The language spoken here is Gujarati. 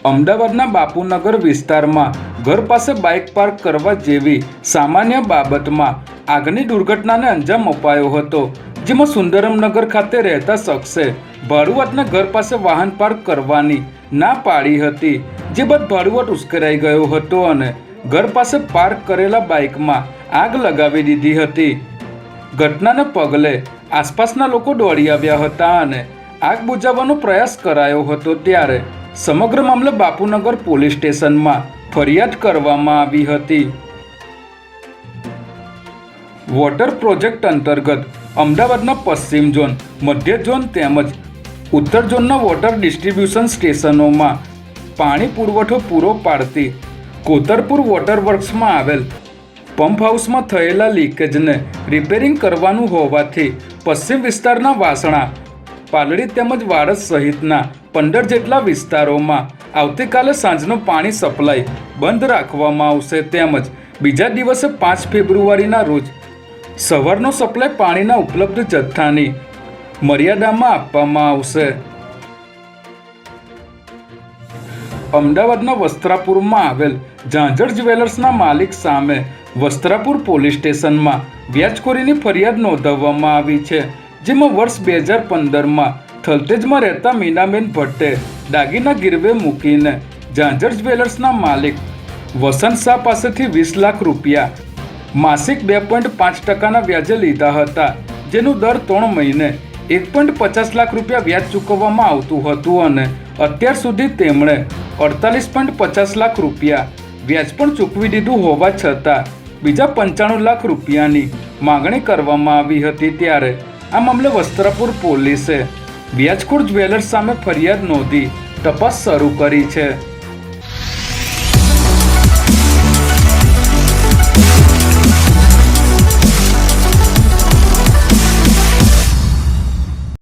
અમદાવાદના બાપુનગર વિસ્તારમાં ઘર પાસે બાઇક પાર્ક કરવા જેવી સામાન્ય બાબતમાં આગની દુર્ઘટનાને અંજામ અપાયો હતો, જેમાં સુંદરમનગર ખાતે રહેતા શખ્સે ભાડુઆતના ઘર પાસે વાહન પાર્ક કરવાની ના પાડી હતી, જે બાદ ભાડુઆત ઉશ્કેરાઈ ગયો હતો અને ઘર પાસે પાર્ક કરેલા બાઇકમાં આગ લગાવી દીધી હતી. ઘટનાને પગલે આસપાસના લોકો દોડી આવ્યા હતા અને આગ બુઝાવવાનો પ્રયાસ કરાયો હતો. ત્યારે સમગ્ર મામલે બાપુનગર પોલીસ સ્ટેશનમાં ફરિયાદ કરવામાં આવી હતી. વોટર પ્રોજેક્ટ અંતર્ગત અમદાવાદના પશ્ચિમ ઝોન, મધ્ય ઝોન તેમજ ઉત્તર ઝોનના વોટર ડિસ્ટ્રીબ્યુશન સ્ટેશનોમાં પાણી પુરવઠો પૂરો પાડતી કોતરપુર વોટર વર્ક્સમાં આવેલ પંપ હાઉસમાં થયેલા લીકેજને રિપેરિંગ કરવાનું હોવાથી પશ્ચિમ વિસ્તારના વાસણા, પાલડી તેમજ વાડજ સહિતના 15 જેટલા વિસ્તારોમાં આવતીકાલે સાંજનો પાણી સપ્લાય બંધ રાખવામાં આવશે. તેમજ બીજા દિવસે 5 ફેબ્રુઆરીના રોજ સવારનો સપ્લાય પાણીના ઉપલબ્ધ જથ્થાની મર્યાદામાં આપવામાં આવશે. અમદાવાદના વસ્ત્રાપુરમાં આવેલ ઝાંઝર જ્વેલર્સના માલિક સામે વસ્ત્રાપુર પોલીસ સ્ટેશનમાં વ્યાજખોરીની ફરિયાદ નોંધાવવામાં આવી છે, જેમાં વર્ષ 2015માં થલતેજમાં રહેતા મીનાબેન ભટ્ટે દાગીના ગીરવે મૂકીને ઝાંઝર જ્વેલર્સના માલિક વસંત શાહ પાસેથી 20 લાખ રૂપિયા માસિક 2.5% વ્યાજે લીધા હતા, જેનું દર 3 મહિને 1.50 લાખ રૂપિયા વ્યાજ ચૂકવવામાં આવતું હતું અને અત્યાર સુધી તેમણે 48.50 લાખ રૂપિયા વ્યાજ પણ ચૂકવી દીધું હોવા છતાં બીજા 95 લાખ રૂપિયાની માગણી કરવામાં આવી હતી. ત્યારે આ મામલે વસ્ત્રાપુર પોલીસે વ્યાજખોર જ્વેલર્સ સામે ફરિયાદ નોંધી તપાસ શરૂ કરી છે.